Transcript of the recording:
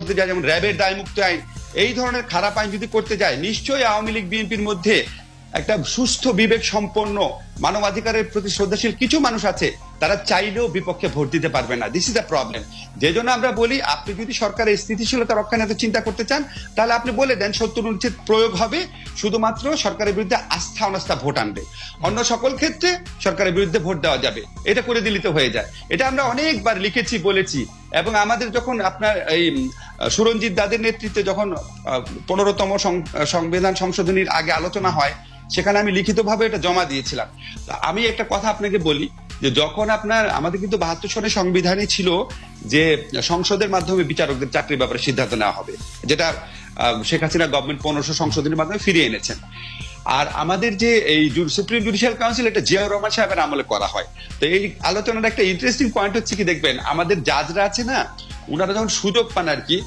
করতে যায়, যেমন র্যাবের দায়মুক্ত আইন, এই ধরনের খারাপ আইন যদি করতে যায়, নিশ্চয়ই আওয়ামী লীগ বিএনপির মধ্যে একটা সুস্থ বিবেক সম্পন্ন মানবাধিকারের প্রতি শ্রদ্ধাশীল কিছু মানুষ আছে, তারা চাইলেও বিপক্ষে ভোট দিতে পারবে না। This is the problem. যে জন্য আমরা বলি, আপনি যদি সরকারের স্থিতিশীলতা রক্ষা নিয়ে চিন্তা করতে চান, তাহলে আপনি বলে দেন ৭০ অনুচ্ছেদ প্রয়োগ হবে, শুধুমাত্র সরকারের বিরুদ্ধে আস্থা অনাস্থা ভোট আনবে, অন্য সকল ক্ষেত্রে সরকারের বিরুদ্ধে ভোট দেওয়া যাবে। এটা করে দিলে তো হয়ে যায়। এটা আমরা অনেকবার লিখেছি, বলেছি। এবং আমাদের যখন আপনার এই সুরঞ্জিত দাদের নেতৃত্বে যখন ১৫তম সংবিধান সংশোধনীর আগে আলোচনা হয়, সেখানে আমি লিখিতভাবে এটা জমা দিয়েছিলাম। আমি একটা কথা আপনাকে বলি, যে যখন আপনার আমাদের কিন্তু ৭২ সনের সংবিধানে ছিল যে সংসদের মাধ্যমে বিচারকদের চাকরির ব্যাপারে সিদ্ধান্ত নেওয়া হবে, যেটা শেখ হাসিনা গভর্নমেন্ট ১৫০০ সংশোধনীর মাধ্যমে ফিরিয়ে এনেছেন। আর আমাদের যে এই সুপ্রিম জুডিশিয়াল কাউন্সিল, এটা জিয়াউর রহমান সাহেবের আমলে করা হয়। তো এই আলোচনার একটা ইন্টারেস্টিং পয়েন্ট হচ্ছে কি, দেখবেন আমাদের জাজরা আছে না, ওনারা যখন সুযোগ পান আর কি,